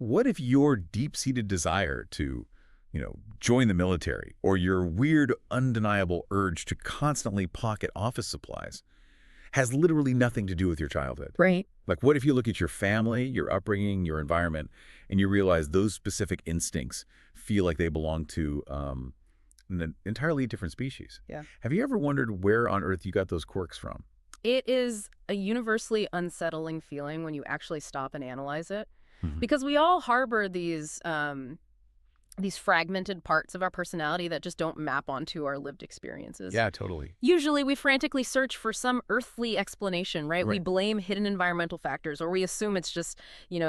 What if your deep-seated desire to, join the military, or your weird, undeniable urge to constantly pocket office supplies has literally nothing to do with your childhood? Right. Like, what if you look at your family, your upbringing, your environment, and you realize those specific instincts feel like they belong to an entirely different species? Yeah. Have you ever wondered where on earth you got those quirks from? It is a universally unsettling feeling when you actually stop and analyze it, Mhm. because we all harbor these fragmented parts of our personality that just don't map onto our lived experiences. Yeah, totally. Usually, we frantically search for some earthly explanation, right? We Right. blame hidden environmental factors, or we assume it's just,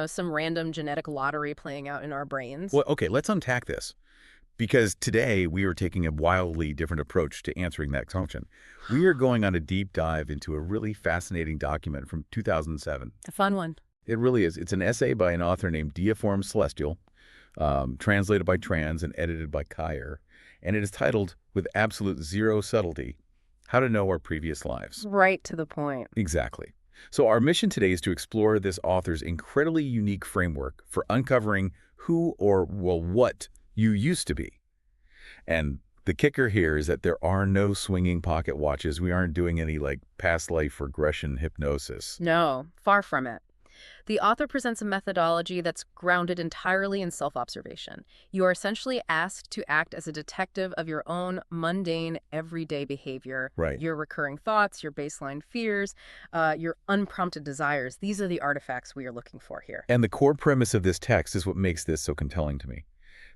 some random genetic lottery playing out in our brains. Well, okay, let's unpack this. Because today we are taking a wildly different approach to answering that question. We are going on a deep dive into a really fascinating document from 2007. A fun one. It really is. It's an essay by an author named Deiform Celestial, translated by Trans and edited by Kyer. And it is titled, with absolute zero subtlety, How to Know Our Previous Lives. Right to the point. Exactly. So our mission today is to explore this author's incredibly unique framework for uncovering who or, well, what you used to be. And the kicker here is that there are no swinging pocket watches. We aren't doing any past life regression hypnosis. No, far from it. The author presents a methodology that's grounded entirely in self-observation. You are essentially asked to act as a detective of your own mundane, everyday behavior, Right. your recurring thoughts, your baseline fears, your unprompted desires. These are the artifacts we are looking for here. And the core premise of this text is what makes this so compelling to me.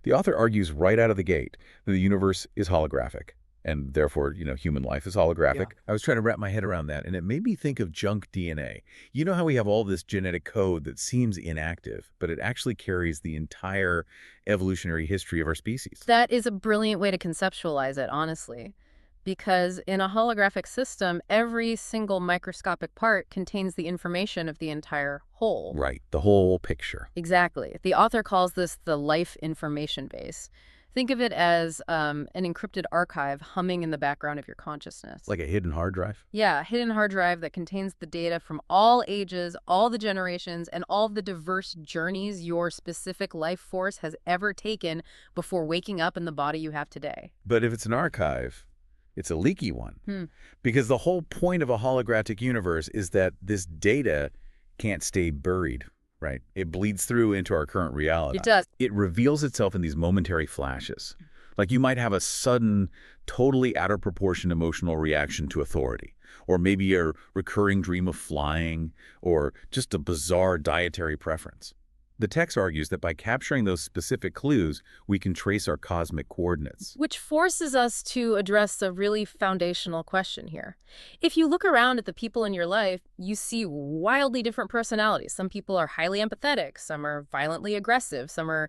The author argues right out of the gate that the universe is holographic, and therefore, human life is holographic. Yeah. I was trying to wrap my head around that, and it made me think of junk DNA. You know how we have all this genetic code that seems inactive, but it actually carries the entire evolutionary history of our species. That is a brilliant way to conceptualize it, honestly. Because in a holographic system, every single microscopic part contains the information of the entire whole. Right, the whole picture. Exactly. The author calls this the life information base. Think of it as an encrypted archive humming in the background of your consciousness. Like a hidden hard drive? Yeah, a hidden hard drive that contains the data from all ages, all the generations, and all the diverse journeys your specific life force has ever taken before waking up in the body you have today. But if it's an archive, it's a leaky one. Because the whole point of a holographic universe is that this data can't stay buried, right? It bleeds through into our current reality. It does. It reveals itself in these momentary flashes. Like you might have a sudden, totally out of proportion emotional reaction to authority, or maybe a recurring dream of flying, or just a bizarre dietary preference. The text argues that by capturing those specific clues, we can trace our cosmic coordinates. Which forces us to address a really foundational question here. If you look around at the people in your life, you see wildly different personalities. Some people are highly empathetic, some are violently aggressive, some are,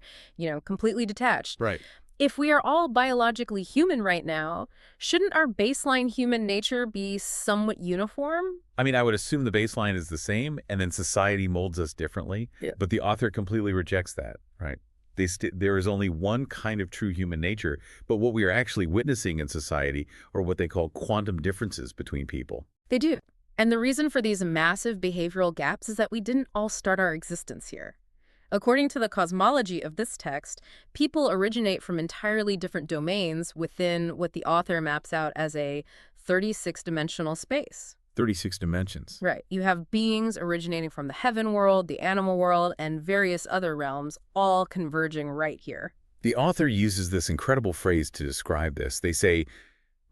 completely detached. Right. If we are all biologically human right now, shouldn't our baseline human nature be somewhat uniform? I mean, I would assume the baseline is the same, and then society molds us differently. Yeah. But the author completely rejects that, right? There is only one kind of true human nature, but what we are actually witnessing in society are what they call quantum differences between people. They do. And the reason for these massive behavioral gaps is that we didn't all start our existence here. According to the cosmology of this text, people originate from entirely different domains within what the author maps out as a 36-dimensional space. 36 dimensions. Right. You have beings originating from the heaven world, the animal world, and various other realms, all converging right here. The author uses this incredible phrase to describe this. They say,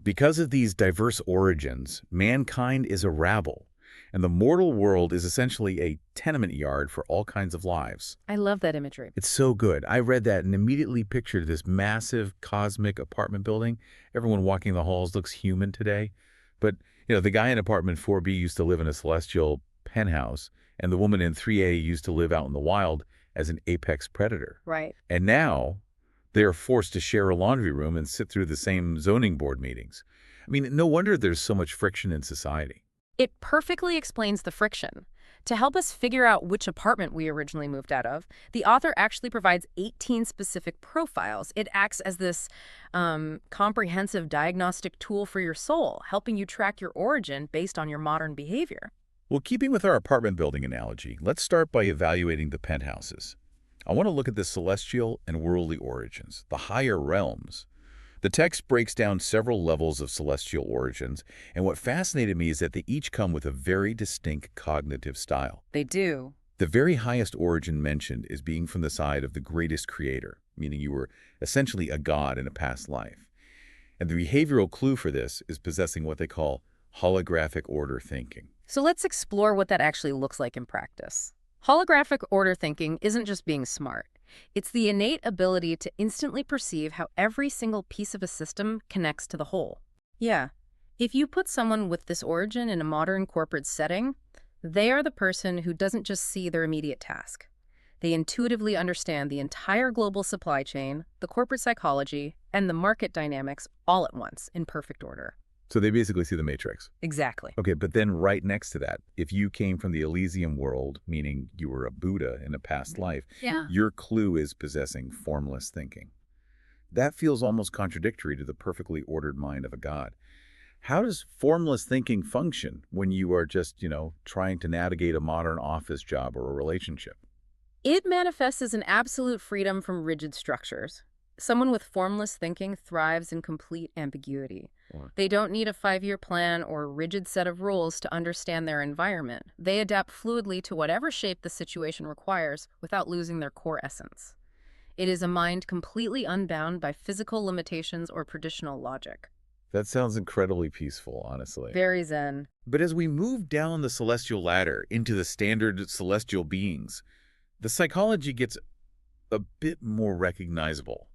because of these diverse origins, mankind is a rabble, and the mortal world is essentially a tenement yard for all kinds of lives. I love that imagery. It's so good. I read that and immediately pictured this massive cosmic apartment building. Everyone walking the halls looks human today. But, the guy in apartment 4B used to live in a celestial penthouse, and the woman in 3A used to live out in the wild as an apex predator. Right. And now they are forced to share a laundry room and sit through the same zoning board meetings. I mean, no wonder there's so much friction in society. It perfectly explains the friction. To help us figure out which apartment we originally moved out of, the author actually provides 18 specific profiles. It acts as this comprehensive diagnostic tool for your soul, helping you track your origin based on your modern behavior. Well, keeping with our apartment building analogy, let's start by evaluating the penthouses. I want to look at the celestial and worldly origins, the higher realms. The text breaks down several levels of celestial origins, and what fascinated me is that they each come with a very distinct cognitive style. They do. The very highest origin mentioned is being from the side of the greatest creator, meaning you were essentially a god in a past life. And the behavioral clue for this is possessing what they call holographic order thinking. So let's explore what that actually looks like in practice. Holographic order thinking isn't just being smart. It's the innate ability to instantly perceive how every single piece of a system connects to the whole. Yeah, if you put someone with this origin in a modern corporate setting, they are the person who doesn't just see their immediate task. They intuitively understand the entire global supply chain, the corporate psychology, and the market dynamics all at once in perfect order. So they basically see the matrix. Exactly. Okay, but then right next to that, if you came from the Elysium world, meaning you were a Buddha in a past life, your clue is possessing formless thinking. That feels almost contradictory to the perfectly ordered mind of a god. How does formless thinking function when you are just, trying to navigate a modern office job or a relationship? It manifests as an absolute freedom from rigid structures. Someone with formless thinking thrives in complete ambiguity. They don't need a 5-year plan or a rigid set of rules to understand their environment. They adapt fluidly to whatever shape the situation requires without losing their core essence. It is a mind completely unbound by physical limitations or traditional logic. That sounds incredibly peaceful, honestly. Very zen. But as we move down the celestial ladder into the standard celestial beings, the psychology gets a bit more recognizable.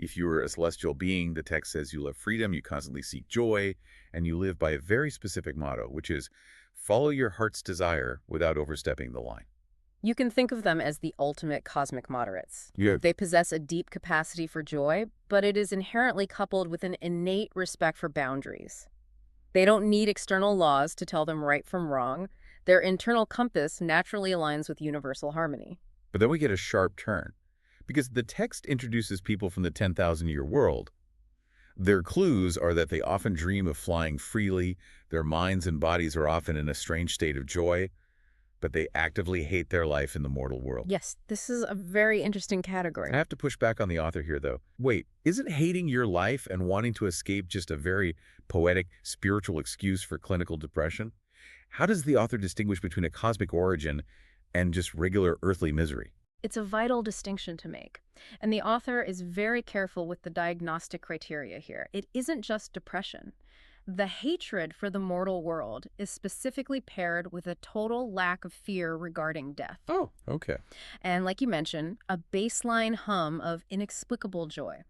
If you are a celestial being, the text says you love freedom, you constantly seek joy, and you live by a very specific motto, which is follow your heart's desire without overstepping the line. You can think of them as the ultimate cosmic moderates. Yeah. They possess a deep capacity for joy, but it is inherently coupled with an innate respect for boundaries. They don't need external laws to tell them right from wrong. Their internal compass naturally aligns with universal harmony. But then we get a sharp turn, because the text introduces people from the 10,000-year world. Their clues are that they often dream of flying freely, their minds and bodies are often in a strange state of joy, but they actively hate their life in the mortal world. Yes, this is a very interesting category. I have to push back on the author here, though. Wait, isn't hating your life and wanting to escape just a very poetic, spiritual excuse for clinical depression? How does the author distinguish between a cosmic origin and just regular earthly misery? It's a vital distinction to make, and the author is very careful with the diagnostic criteria here. It isn't just depression. The hatred for the mortal world is specifically paired with a total lack of fear regarding death. Oh, okay. And like you mentioned, a baseline hum of inexplicable joy.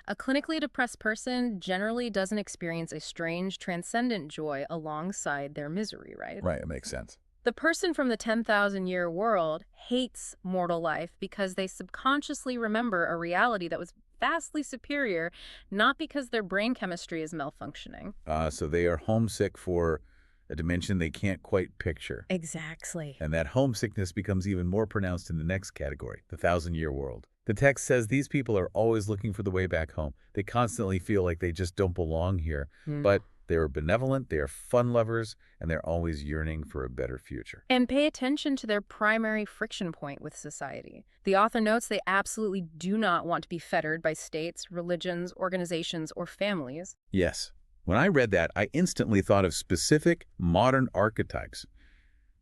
A clinically depressed person generally doesn't experience a strange, transcendent joy alongside their misery, right? Right, it makes sense. The person from the 10,000-year world hates mortal life because they subconsciously remember a reality that was vastly superior, not because their brain chemistry is malfunctioning. So they are homesick for a dimension they can't quite picture. Exactly. And that homesickness becomes even more pronounced in the next category, the 1,000-year world. The text says these people are always looking for the way back home. They constantly feel like they just don't belong here, but they are benevolent, they are fun lovers, and they're always yearning for a better future. And pay attention to their primary friction point with society. The author notes they absolutely do not want to be fettered by states, religions, organizations, or families. Yes. When I read that, I instantly thought of specific modern archetypes.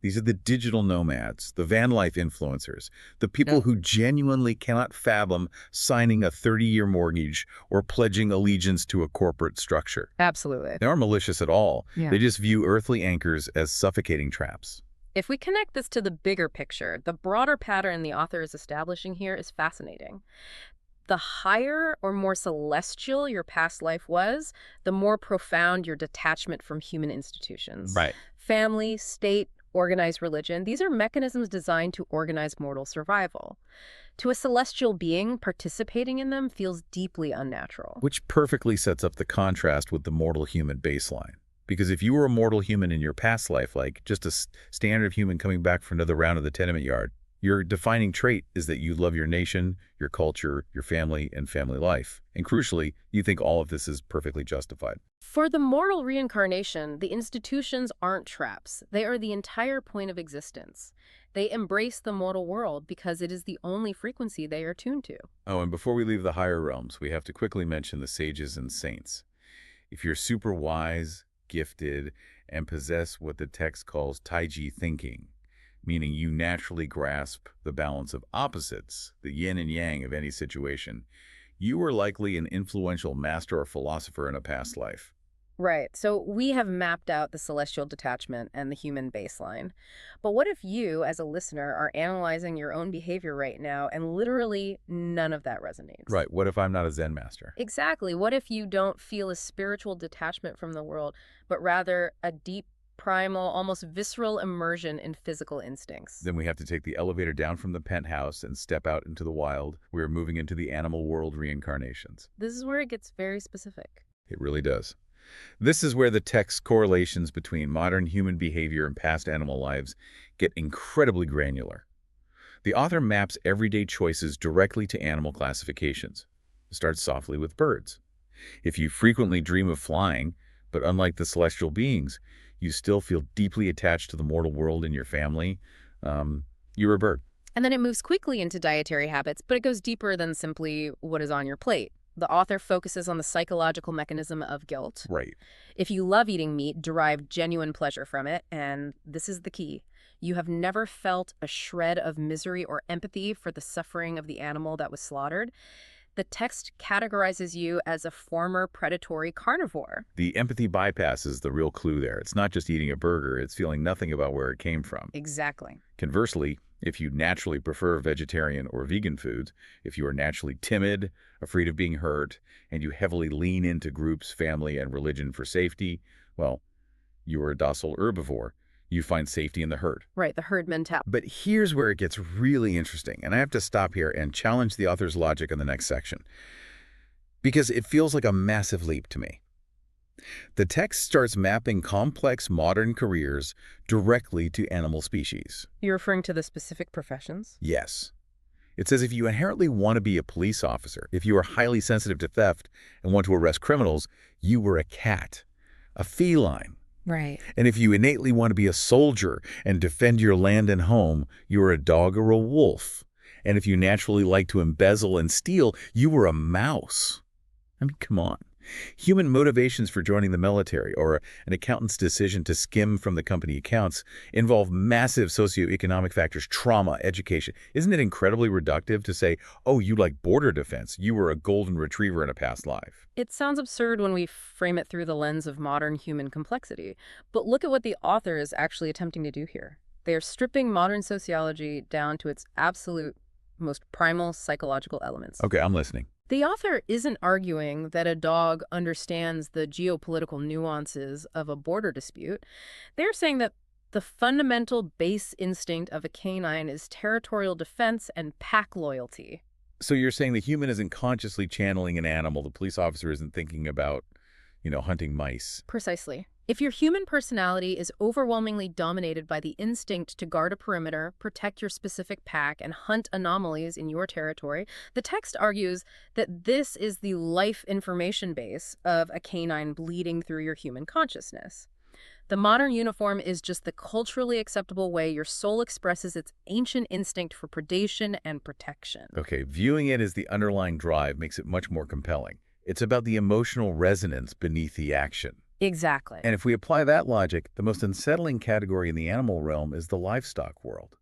These are the digital nomads, the van life influencers, the people who genuinely cannot fathom signing a 30-year mortgage or pledging allegiance to a corporate structure. Absolutely. They aren't malicious at all. Yeah. They just view earthly anchors as suffocating traps. If we connect this to the bigger picture, the broader pattern the author is establishing here is fascinating. The higher or more celestial your past life was, the more profound your detachment from human institutions. Right. Family, state, organized religion, these are mechanisms designed to organize mortal survival. To a celestial being, participating in them feels deeply unnatural. Which perfectly sets up the contrast with the mortal human baseline. Because if you were a mortal human in your past life, like just a standard human coming back for another round of the tenement yard, your defining trait is that you love your nation, your culture, your family, and family life. And crucially, you think all of this is perfectly justified. For the mortal reincarnation, the institutions aren't traps. They are the entire point of existence. They embrace the mortal world because it is the only frequency they are tuned to. Oh, and before we leave the higher realms, we have to quickly mention the sages and saints. If you're super wise, gifted, and possess what the text calls taiji thinking, meaning you naturally grasp the balance of opposites, the yin and yang of any situation, you were likely an influential master or philosopher in a past life. Right. So we have mapped out the celestial detachment and the human baseline. But what if you, as a listener, are analyzing your own behavior right now and literally none of that resonates? Right, what if I'm not a Zen master? Exactly. What if you don't feel a spiritual detachment from the world, but rather a deep, primal, almost visceral immersion in physical instincts? Then we have to take the elevator down from the penthouse and step out into the wild. We're moving into the animal world reincarnations. This is where it gets very specific. It really does. This is where the text's correlations between modern human behavior and past animal lives get incredibly granular. The author maps everyday choices directly to animal classifications. It starts softly with birds. If you frequently dream of flying, but unlike the celestial beings, you still feel deeply attached to the mortal world and your family, you're a bird. And then it moves quickly into dietary habits, but it goes deeper than simply what is on your plate. The author focuses on the psychological mechanism of guilt. Right. If you love eating meat, derive genuine pleasure from it, and this is the key. You have never felt a shred of misery or empathy for the suffering of the animal that was slaughtered. The text categorizes you as a former predatory carnivore. The empathy bypass is the real clue there. It's not just eating a burger, it's feeling nothing about where it came from. Exactly. Conversely, if you naturally prefer vegetarian or vegan foods, if you are naturally timid, afraid of being hurt, and you heavily lean into groups, family, and religion for safety, well, you are a docile herbivore. You find safety in the herd. Right, the herd mentality. But here's where it gets really interesting, and I have to stop here and challenge the author's logic in the next section, because it feels like a massive leap to me. The text starts mapping complex modern careers directly to animal species. You're referring to the specific professions? Yes. It says if you inherently want to be a police officer, if you are highly sensitive to theft and want to arrest criminals, you were a cat, a feline. Right. And if you innately want to be a soldier and defend your land and home, you are a dog or a wolf. And if you naturally like to embezzle and steal, you were a mouse. I mean, come on. Human motivations for joining the military or an accountant's decision to skim from the company accounts involve massive socioeconomic factors, trauma, education. Isn't it incredibly reductive to say, oh, you like border defense, you were a golden retriever in a past life? It sounds absurd when we frame it through the lens of modern human complexity. But look at what the author is actually attempting to do here. They are stripping modern sociology down to its absolute most primal psychological elements. Okay, I'm listening. The author isn't arguing that a dog understands the geopolitical nuances of a border dispute. They're saying that the fundamental base instinct of a canine is territorial defense and pack loyalty. So you're saying the human isn't consciously channeling an animal, the police officer isn't thinking about, hunting mice. Precisely. If your human personality is overwhelmingly dominated by the instinct to guard a perimeter, protect your specific pack, and hunt anomalies in your territory, the text argues that this is the life information base of a canine bleeding through your human consciousness. The modern uniform is just the culturally acceptable way your soul expresses its ancient instinct for predation and protection. Okay, viewing it as the underlying drive makes it much more compelling. It's about the emotional resonance beneath the action. Exactly. And if we apply that logic, the most unsettling category in the animal realm is the livestock world.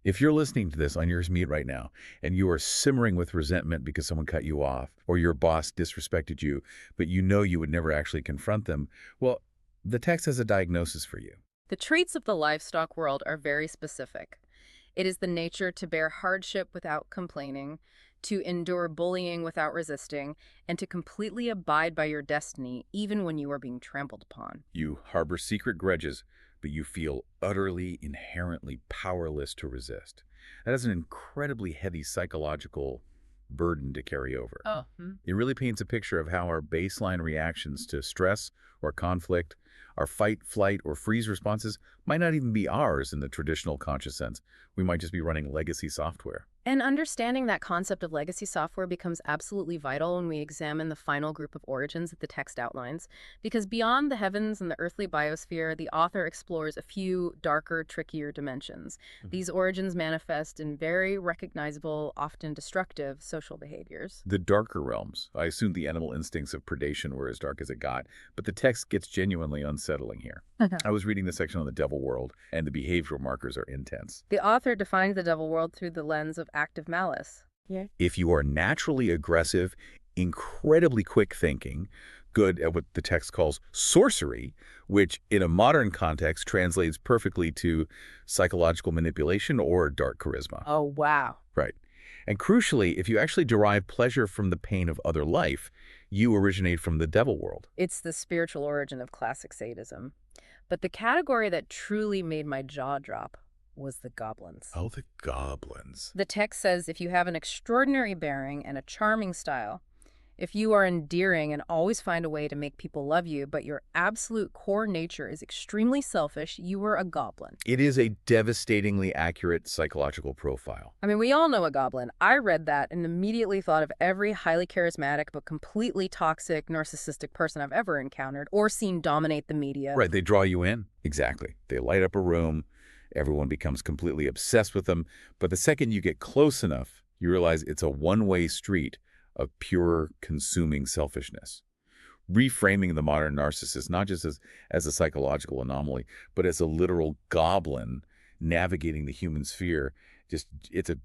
If you're listening to this on your meat right now, and you are simmering with resentment because someone cut you off, or your boss disrespected you, but you know you would never actually confront them, well, the text has a diagnosis for you. The traits of the livestock world are very specific. It is the nature to bear hardship without complaining, to endure bullying without resisting, and to completely abide by your destiny even when you are being trampled upon. You harbor secret grudges, but you feel utterly, inherently powerless to resist. That is an incredibly heavy psychological burden to carry over. It really paints a picture of how our baseline reactions to stress or conflict, our fight, flight, or freeze responses, might not even be ours in the traditional conscious sense. We might just be running legacy software. And understanding that concept of legacy software becomes absolutely vital when we examine the final group of origins that the text outlines, because beyond the heavens and the earthly biosphere, the author explores a few darker, trickier dimensions. These origins manifest in very recognizable, often destructive social behaviors. The darker realms. I assumed the animal instincts of predation were as dark as it got, but the text gets genuinely unsettling here. I was reading the section on the devil world, and the behavioral markers are intense. The author defines the devil world through the lens of active malice. Yeah. If you are naturally aggressive, incredibly quick thinking, good at what the text calls sorcery, which in a modern context translates perfectly to psychological manipulation or dark charisma. Oh, wow. Right. And crucially, if you actually derive pleasure from the pain of other life, you originate from the devil world. It's the spiritual origin of classic sadism. But the category that truly made my jaw drop was the goblins. Oh, the goblins. The text says if you have an extraordinary bearing and a charming style, if you are endearing and always find a way to make people love you, but your absolute core nature is extremely selfish, you are a goblin. It is a devastatingly accurate psychological profile. I mean, we all know a goblin. I read that and immediately thought of every highly charismatic but completely toxic, narcissistic person I've ever encountered or seen dominate the media. Right, they draw you in. Exactly. They light up a room. Everyone becomes completely obsessed with them. But the second you get close enough, you realize it's a one-way street of pure consuming selfishness. Reframing the modern narcissist not just as a psychological anomaly, but as a literal goblin navigating the human sphere, it's a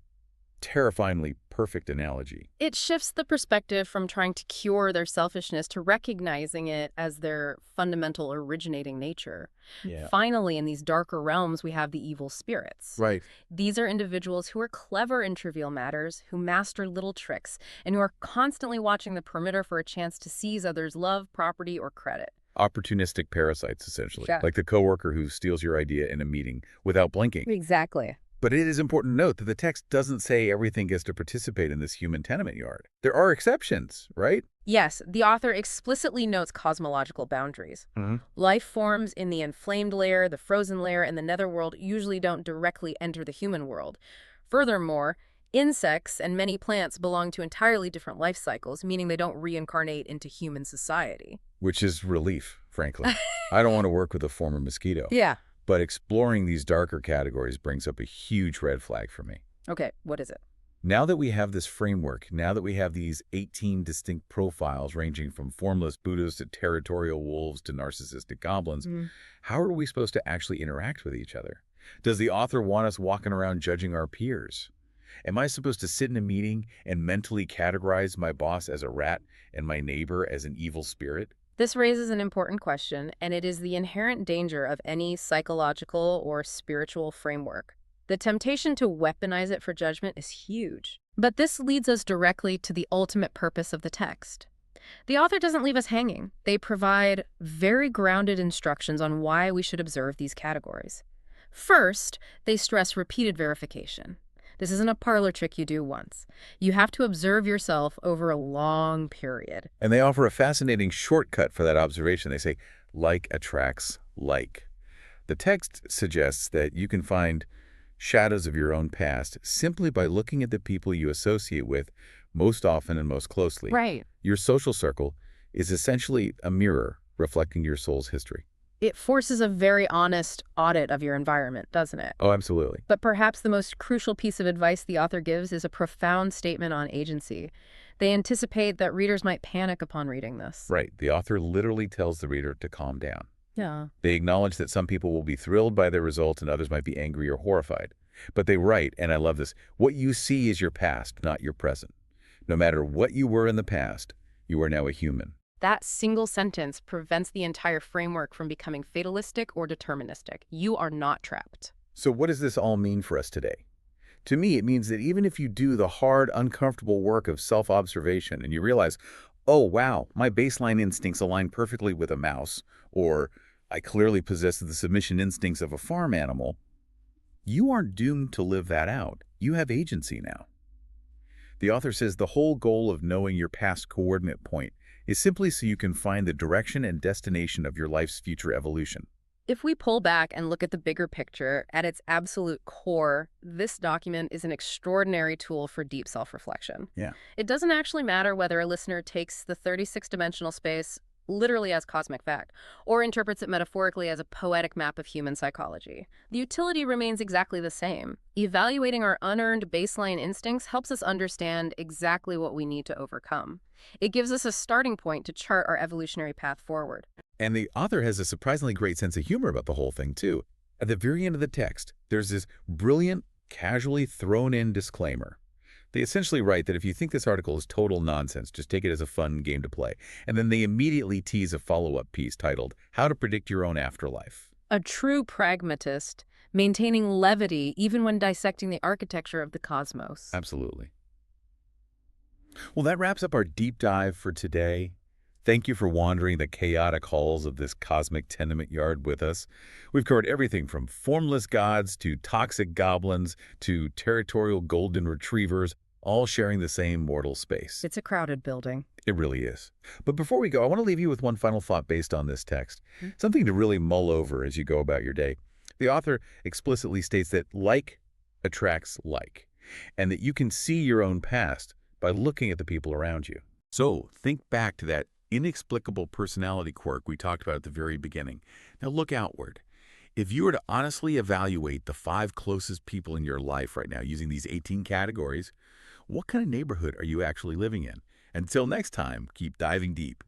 terrifyingly perfect analogy. It shifts the perspective from trying to cure their selfishness to recognizing it as their fundamental originating nature. Yeah. Finally, in these darker realms, we have the evil spirits. Right. These are individuals who are clever in trivial matters, who master little tricks, and who are constantly watching the perimeter for a chance to seize others' love, property, or credit. Opportunistic parasites, essentially. Yeah. Like the coworker who steals your idea in a meeting without blinking. Exactly. But it is important to note that the text doesn't say everything gets to participate in this human tenement yard. There are exceptions, right? Yes, the author explicitly notes cosmological boundaries. Life forms in the inflamed layer, the frozen layer, and the netherworld usually don't directly enter the human world. Furthermore, insects and many plants belong to entirely different life cycles, meaning they don't reincarnate into human society. Which is relief, frankly. I don't want to work with a former mosquito. Yeah. But exploring these darker categories brings up a huge red flag for me. Okay, what is it? Now that we have this framework, now that we have these 18 distinct profiles ranging from formless Buddhas to territorial wolves to narcissistic goblins, how are we supposed to actually interact with each other? Does the author want us walking around judging our peers? Am I supposed to sit in a meeting and mentally categorize my boss as a rat and my neighbor as an evil spirit? This raises an important question, and it is the inherent danger of any psychological or spiritual framework. The temptation to weaponize it for judgment is huge. But this leads us directly to the ultimate purpose of the text. The author doesn't leave us hanging. They provide very grounded instructions on why we should observe these categories. First, they stress repeated verification. This isn't a parlor trick you do once. You have to observe yourself over a long period. And they offer a fascinating shortcut for that observation. They say, like attracts like. The text suggests that you can find shadows of your own past simply by looking at the people you associate with most often and most closely. Right. Your social circle is essentially a mirror reflecting your soul's history. It forces a very honest audit of your environment, doesn't it? Oh, absolutely. But perhaps the most crucial piece of advice the author gives is a profound statement on agency. They anticipate that readers might panic upon reading this. Right. The author literally tells the reader to calm down. Yeah. They acknowledge that some people will be thrilled by their results and others might be angry or horrified. But they write, and I love this, what you see is your past, not your present. No matter what you were in the past, you are now a human. That single sentence prevents the entire framework from becoming fatalistic or deterministic. You are not trapped. So what does this all mean for us today? To me, it means that even if you do the hard, uncomfortable work of self-observation and you realize, oh, wow, my baseline instincts align perfectly with a mouse, or I clearly possess the submission instincts of a farm animal, you aren't doomed to live that out. You have agency now. The author says the whole goal of knowing your past coordinate point is simply so you can find the direction and destination of your life's future evolution. If we pull back and look at the bigger picture, at its absolute core, this document is an extraordinary tool for deep self-reflection. Yeah. It doesn't actually matter whether a listener takes the 36-dimensional space literally as cosmic fact, or interprets it metaphorically as a poetic map of human psychology. The utility remains exactly the same. Evaluating our unearned baseline instincts helps us understand exactly what we need to overcome. It gives us a starting point to chart our evolutionary path forward. And the author has a surprisingly great sense of humor about the whole thing, too. At the very end of the text, there's this brilliant, casually thrown-in disclaimer. They essentially write that if you think this article is total nonsense, just take it as a fun game to play. And then they immediately tease a follow-up piece titled, How to Predict Your Own Afterlife. A true pragmatist, maintaining levity even when dissecting the architecture of the cosmos. Absolutely. Well, that wraps up our deep dive for today. Thank you for wandering the chaotic halls of this cosmic tenement yard with us. We've covered everything from formless gods to toxic goblins to territorial golden retrievers, all sharing the same mortal space. It's a crowded building. It really is. But before we go, I want to leave you with one final thought based on this text, something to really mull over as you go about your day. The author explicitly states that like attracts like, and that you can see your own past by looking at the people around you. So think back to that inexplicable personality quirk we talked about at the very beginning. Now look outward. If you were to honestly evaluate the 5 closest people in your life right now using these 18 categories, what kind of neighborhood are you actually living in? Until next time, keep diving deep.